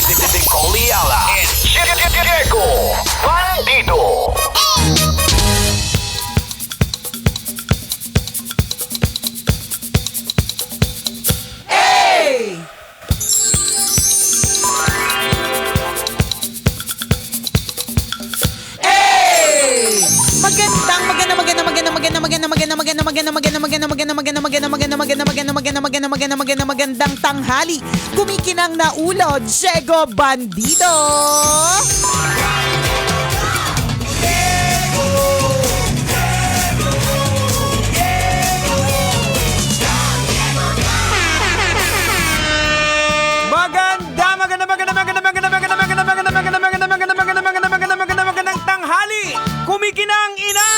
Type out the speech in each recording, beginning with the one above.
Nicole Ayala and Diego Bandido. Magandang tanghali. Kumikinang na ulo, Diego Bandido. Magandang tanghali. Kumikinang ina.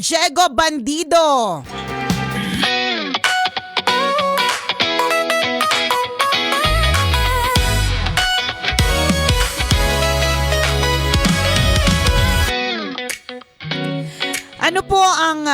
Diego Bandido. Ano po ang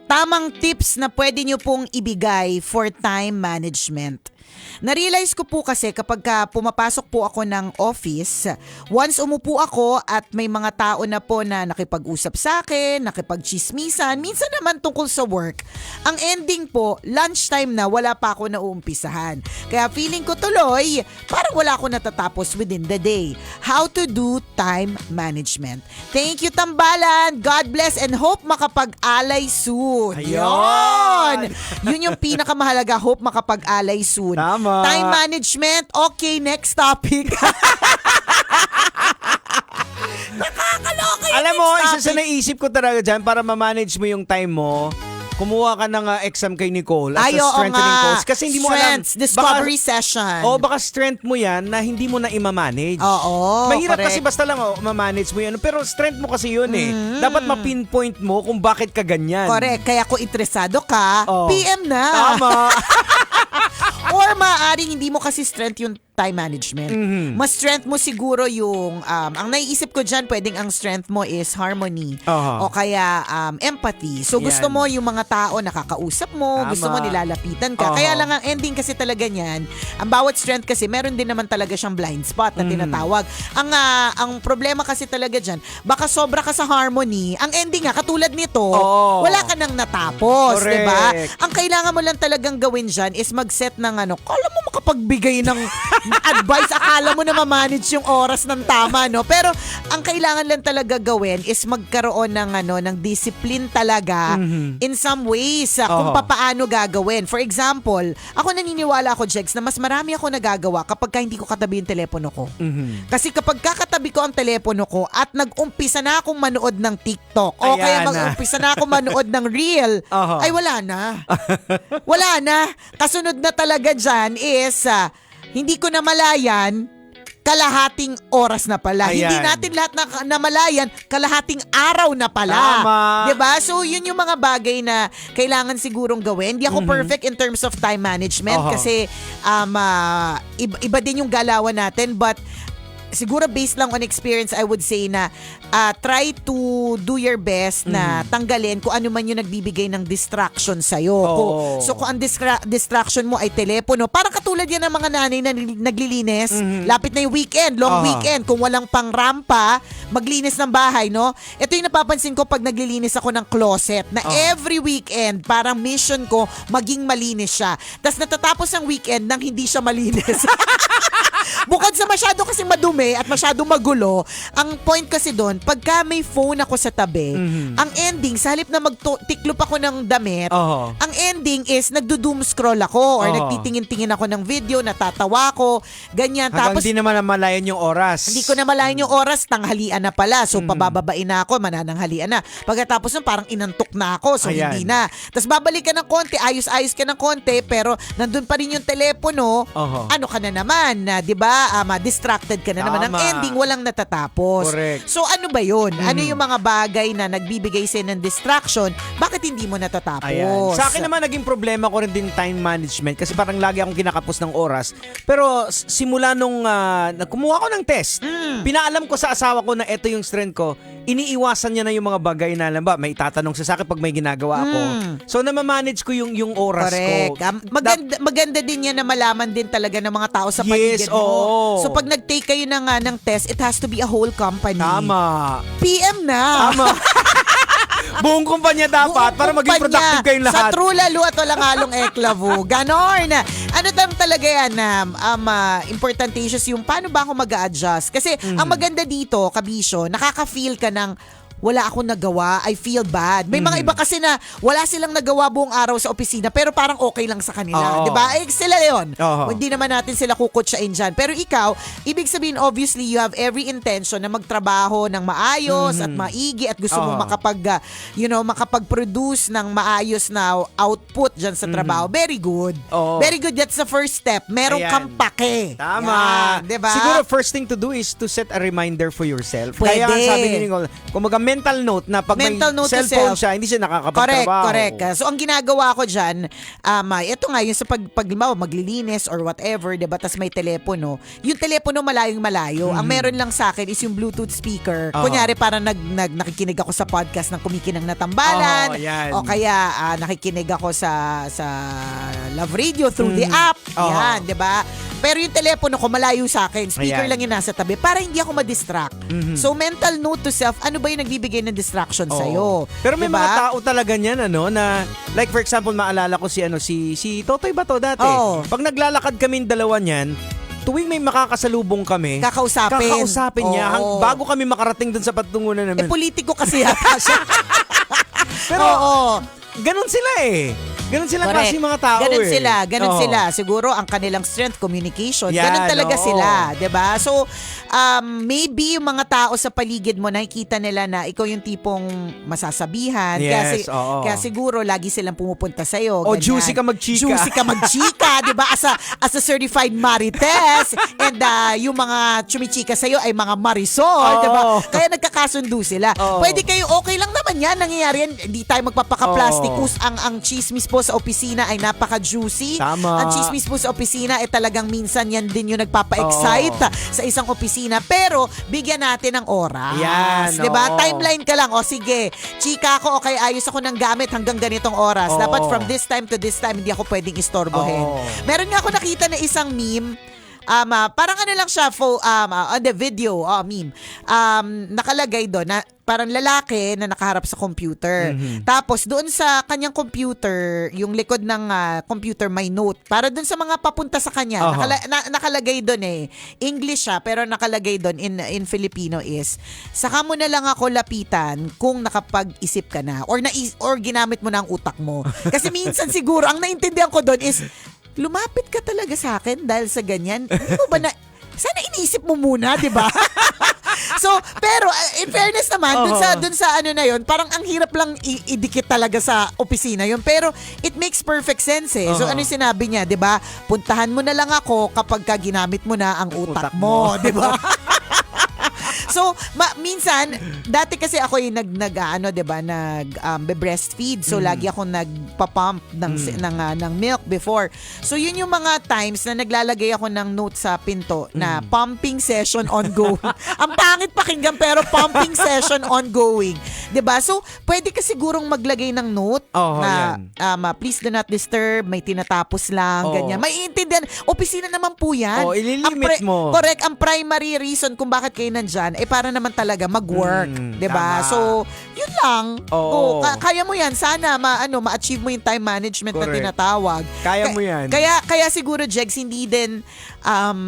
tamang tips na pwede nyo pong ibigay for time management? Na-realize ko po kasi kapag pumapasok po ako ng office, once umupo ako at may mga tao na po na nakipag-usap sa akin, nakipag-chismisan, minsan naman tungkol sa work, ang ending po, lunchtime na, wala pa ako nauumpisahan. Kaya feeling ko tuloy, parang wala ako natatapos within the day. How to do time management. Thank you, Tambalan. God bless and hope makapag-alay soon. Ayun! Yun yung pinakamahalaga, hope makapag-alay soon. Tama. Time management. Okay, next topic. Nakakaloka yung Alam mo, next isa sa topic. naisip ko talaga dyan para ma-manage mo yung time mo, kumuha ka ng exam kay Nicole as Ay, a oo strengthening nga. coach. Kasi hindi mo alam. Strengths, discovery session. Baka strength mo yan na hindi mo na i-manage. Oo, Mahirap correct. kasi basta lang ma-manage mo yan. Pero strength mo kasi yun eh. Dapat ma-pinpoint mo kung bakit ka ganyan. Correct. Kaya kung interesado ka, Oo. PM na. Tama. Or maaaring hindi mo kasi strength yung time management. Mas strength mo siguro yung, ang naiisip ko dyan, pwedeng ang strength mo is harmony. Aha. O kaya empathy. So gusto Yan. mo yung mga tao nakakausap mo, Tama. gusto mo nilalapitan ka. Aha. Kaya lang ang ending kasi talaga niyan, ang bawat strength kasi meron din naman talaga siyang blind spot na tinatawag. Ang problema kasi talaga dyan, baka sobra ka sa harmony, ang ending nga, katulad nito, Oo. wala ka nang natapos, Correct. 'di ba? Ang kailangan mo lang talagang gawin dyan is mag-set ng kala mo makapagbigay ng advice, akala mo na ma-manage yung oras ng tama, no? Pero ang kailangan lang talaga gawin is magkaroon ng discipline talaga in some ways kung Oo. papaano gagawin. For example, ako naniniwala ako, Jex, na mas marami ako nagagawa kapag hindi ko katabi yung telepono ko. Kasi kapag kakatabi ko ang telepono ko at nag-umpisa na akong manood ng TikTok o Ayan kaya na. mag-umpisa na akong manood ng Reel, Aha. ay wala na. Wala na. Kasunod na talaga dyan is hindi ko namalayan, kalahating oras na pala. Ayan. Hindi natin lahat namalayan, kalahating araw na pala. Tama. 'Di ba? So yun yung mga bagay na kailangan sigurong gawin. Hindi ako perfect in terms of time management Aha. kasi iba din yung galawan natin, but siguro based lang on experience, I would say na try to do your best na tanggalin kung ano man yung nagbibigay ng distraction sa'yo. Oo. So kung ang distraction mo ay telepono, parang katulad yan ng mga nanay na naglilinis, lapit na yung weekend, long weekend, kung walang pang rampa, maglinis ng bahay, no? Ito yung napapansin ko pag naglilinis ako ng closet, na every weekend, parang mission ko, maging malinis siya. Tapos natatapos ang weekend nang hindi siya malinis. Bukod sa masyado kasi madumi at masyado magulo, ang point kasi doon, pagka may phone ako sa tabi, ang ending, sa halip na magtiklop ako ng damit, Oo. ang ending is nagdo-doom scroll ako or Oo. nagtitingin-tingin ako ng video, natatawa ko, ganyan. Hanggang Tapos di naman namalayan yung oras. hindi ko na malayan yung oras, tanghalian na pala. So, pabababain na ako, manananghalian na. Pagkatapos nun, parang inantok na ako. So, Ayan. hindi na. Tapos, babalik ka ng konti, ayos-ayos ka ng konti, pero nandun pa rin yung telepono. Oho. Ano ka na naman, di ba? ba, distracted ka na naman. Ang Tama. ending, walang natatapos. Correct. So ano ba yun? Ano yung mga bagay na nagbibigay sa'yo ng distraction? Bakit hindi mo natatapos? Ayan. Sa akin naman, naging problema ko rin din time management kasi parang lagi akong kinakapos ng oras. Pero simula nung kumuha ko ng test, pinaalam ko sa asawa ko na ito yung strength ko, iniiwasan niya na yung mga bagay na alam ba, may tatanong sa akin pag may ginagawa ako. So namamanage ko yung oras Correct. ko. Maganda din yan na malaman din talaga ng mga tao sa paligid mo. oo. So pag nag-take kayo ng test, it has to be a whole company. Tama. PM na. Tama. Buong kumpanya dapat para maging productive kayong lahat. Sa true lalo at walang halong eklavo. Ganon. Ano talaga yan na importantatious yung paano ba ako mag-a-adjust? Kasi ang maganda dito, Kabisyo, nakaka-feel ka ng wala akong nagawa, I feel bad. May mga iba kasi na wala silang nagawa buong araw sa opisina pero parang okay lang sa kanila. Oo. Diba? Sila yun. Oo. Hindi naman natin sila kukutsain dyan. Pero ikaw, ibig sabihin obviously you have every intention na magtrabaho ng maayos at maigi at gusto mo makapag-produce ng maayos na output dyan sa trabaho. Very good. Oo. Very good. That's the first step. Meron Ayan. kang pake. Tama. Yan, diba? Siguro first thing to do is to set a reminder for yourself. Pwede. Kaya ang sabi ni Nicole, kumaga mental note na pag Mental may note to cellphone self. siya, hindi siya nakakapagtrabaho. Correct. So, ang ginagawa ko dyan, ito nga, yung sa maglilinis or whatever, diba, tas may telepono, yung telepono malayong-malayo. Ang meron lang sa akin is yung Bluetooth speaker. Kunyari, parang nakikinig ako sa podcast ng Kumikinang na Tambalan, yan. o kaya nakikinig ako sa Love Radio through the app. Yan, diba? Pero yung telepono ko malayo sa akin. Speaker Ayan. lang yung nasa tabi para hindi ako ma-distract. So, mental note to self, ano ba yung nagbibigay ng distraction sa'yo? Pero may Diba? mga tao talaga niyan na like for example maalala ko si Totoy Bato dati. Oo. Pag naglalakad kaming dalawa niyan, tuwing may makakasalubong kami, Kakausapin. niya Oo. bago kami makarating dun sa patungunan namin. Politiko kasi yata siya. Pero Oo. ganun sila eh. Ganun sila Correct. kasi mga tao Ganun eh. Ganun Oo. sila. Siguro ang kanilang strength, communication. Yan, Ganun talaga oo. sila. 'Di ba? So, maybe yung mga tao sa paligid mo, nakikita nila na ikaw yung tipong masasabihan. Yes, oo. Kaya siguro lagi silang pumupunta sa'yo. O, ganyan. juicy ka magchika. Juicy ka magchika. 'Di ba? As a certified marites. And yung mga chumichika sa'yo ay mga marisol. 'Di ba? Oo. Kaya nagkakasundo sila. Oo. Pwede kayo, okay lang naman yan. Nangyayari yan. Hindi tayo magpapaka-plastic. Oo. Ang chismis po sa opisina ay napaka-juicy. Tama. Ang chismis po sa opisina ay talagang minsan yan din yung nagpapa-excite sa isang opisina. Pero bigyan natin ng oras. Yan, 'Di ba? oo. Timeline ka lang. O sige, chika ako, okay, ayos ako ng gamit hanggang ganitong oras. Oo. Dapat from this time to this time, hindi ako pwedeng istorbohin. Oo. Meron nga ako nakita na isang meme. Parang ano lang siya on the video, meme. Nakalagay doon na parang lalaki na nakaharap sa computer. Tapos doon sa kanyang computer, yung likod ng computer may note. Para doon sa mga papunta sa kanya. Nakalagay doon English siya, pero nakalagay doon in Filipino is, saka mo na lang ako lapitan kung nakapag-isip ka na or ginamit mo na ang utak mo. Kasi minsan siguro, ang naintindihan ko doon is, lumapit ka talaga sa akin dahil sa ganyan. Hindi mo ba sana inisip mo muna, di ba? So, pero in fairness naman, dun sa ano na yun, parang ang hirap lang idikit talaga sa opisina yun. Pero it makes perfect sense eh. So, ano yung sinabi niya, di ba? Puntahan mo na lang ako kapag ka ginamit mo na ang utak mo, di ba? So, minsan, dati kasi ako yung breastfeed. So, lagi ako nagpa-pump ng milk before. So, yun yung mga times na naglalagay ako ng note sa pinto na pumping session ongoing. Ang pangit pakinggan pero pumping session ongoing. 'Di ba? So, pwede ka sigurong maglagay ng note na please do not disturb, may tinatapos lang, ganyan. Maiintindihan. Opisina naman po yan. Ililimit mo. Correct. Ang primary reason kung bakit kayo nandyan ay para naman talaga mag-work. 'Di ba? Tama. So, yun lang. Oo. Kaya mo yan. Sana ma-achieve mo yung time management na Correct. tinatawag. Kaya mo yan. Kaya siguro, Jegs, hindi din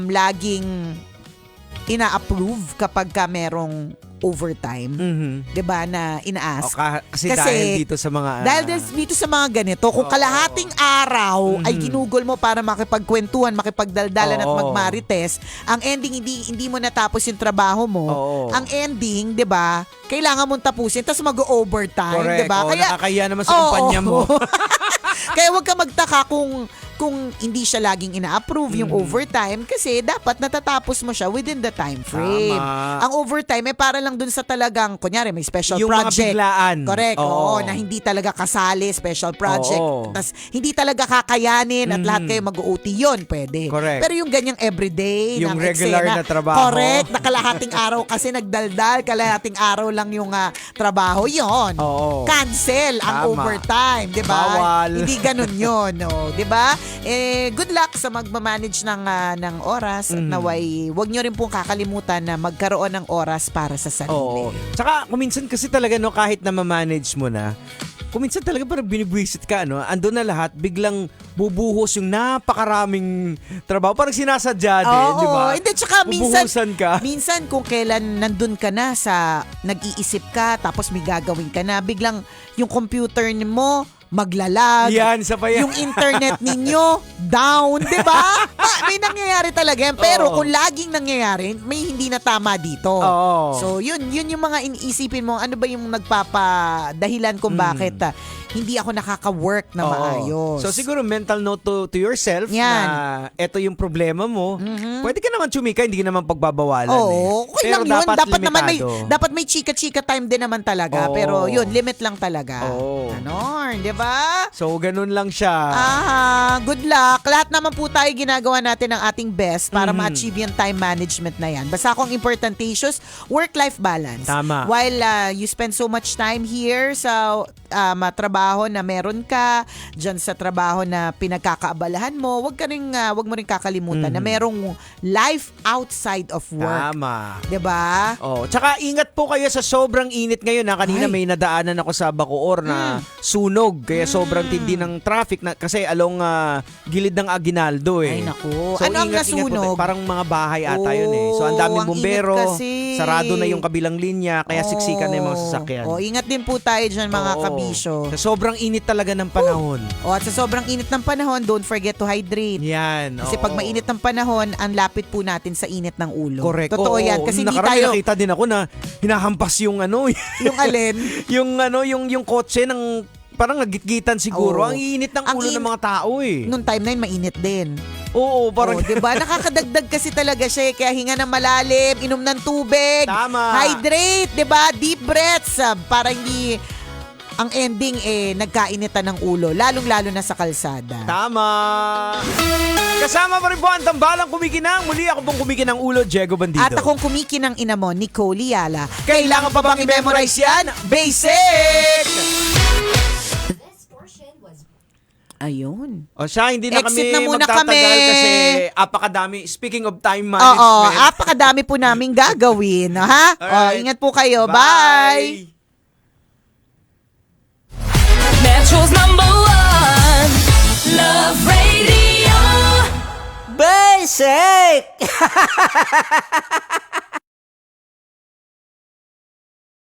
laging ina-approve kapag ka merong overtime. 'Di ba, na ina-ask. Kasi dahil dito sa mga dito sa mga ganito, kung kalahating araw ay ginugol mo para makipagkwentuhan, makipagdaldalan at magmarites, ang ending hindi mo natapos yung trabaho mo. Ang ending, 'di ba? Kailangan mong tapusin tapos mag-overtime, 'di ba? Kaya nakakahiya naman sa kumpanya mo. Kaya wag ka magtaka kung kung hindi siya laging ina-approve yung overtime kasi dapat natatapos mo siya within the time frame. Tama. Ang overtime para lang dun sa talagang, kunyari may special Yung mga project. biglaan. Correct. Oo. Oo, na hindi talaga kasali, special project. Oo. Tas hindi talaga kakayanin at lahat kayo mag-OT yun, pwede. Correct. Pero yung ganyang everyday, Yung ng regular eksena, na trabaho. correct, na kalahating araw kasi nagdaldal, kalahating araw lang yung trabaho, yon. Oo. Cancel ang Tama. overtime, di ba? Bawal. Hindi ganun yun, no? di ba? Good luck sa magmamanage ng oras at naway, wag nyo rin pong kakalimutan na magkaroon ng oras para sa sarili. Oo. Tsaka kuminsan kasi talaga no, kahit na ma-manage mo na, kuminsan talaga parang binibwisit ka, no? Andun na lahat, biglang bubuhos yung napakaraming trabaho. Parang sinasadya din, Oo, di ba? hindi, tsaka minsan, Bubuhusan ka. minsan kung kailan nandun ka na sa nag-iisip ka tapos may gagawin ka na, biglang yung computer mo maglalag. Yan, sa pa yan. Yung internet ninyo down, 'di ba? May nangyayari talaga yan. Pero Oo. kung laging nangyayari, may hindi na tama dito. Oo. So, yun yung mga iniisipin mo, ano ba yung nagpapadahilan kung bakit hindi ako nakaka-work na Oo. maayos. So siguro mental note to yourself Yan. na eto yung problema mo. Pwede ka naman chumika, hindi ka naman pagbabawalan. Oo, okay Pero lang yun. Dapat limitado. naman may chika-chika time din naman talaga. Oo. Pero yun, limit lang talaga. Oo. Ganon, di ba? So ganun lang siya. Good luck. Lahat naman po tayo ginagawa natin ang ating best para ma-achieve yung time management na yan. Basta kung importantatious, work-life balance. Tama. While you spend so much time here sa trabaho na meron ka, dyan sa trabaho na pinagkakaabalahan mo, wag mo rin kakalimutan na merong life outside of work. Tama. 'Di ba? Oh, tsaka ingat po kayo sa sobrang init ngayon. Kanina Ay. may nadaanan ako sa Bacoor na sunog. Kaya sobrang tindi ng traffic na kasi along gilid ng Aguinaldo eh. Ay, naku. So, Ano ang ingat po nasunog? tayo. Parang mga bahay ata yun eh. So ang daming ang bumbero. init kasi. Sarado na yung kabilang linya. Kaya siksikan na yung mga sasakyan. Ingat din po tayo dyan mga Oo. kabisyo. Sa sobrang init talaga ng panahon. At sa sobrang init ng panahon, don't forget to hydrate. Yan. Kasi oo. pag mainit ng panahon, ang lapit po natin sa init ng ulo. Correct. Totoo Oo, yan. Kasi hindi nakaraan tayo, nakita din ako na hinahampas yung yung alin, yung kotse ng parang nagitgitan siguro. Oo. Ang init ng Ang ulo ng mga tao eh. nung time na yun, mainit din. Oo, parang Diba? Nakakadagdag kasi talaga siya. Kaya hinga ng malalim, inom ng tubig, Tama. hydrate, diba? Deep breaths, para hindi ang ending nagkainitan ng ulo, lalong-lalo na sa kalsada. Tama. Kasama pa rin po ang tambalang kumikinang. Muli ako pong kumikinang ulo, Diego Bandido. At akong kumikinang ina mo, Nicole Yala. Kailangan pa bang i-memorize yan? Basic! Ayun. O siya, hindi na Exit kami na muna magtatagal kami. kasi apakadami. Speaking of time Oo, management. apakadami po namin gagawin. Ha? Alright. Ingat po kayo. Bye! Metro's #1 Love Radio. Basic!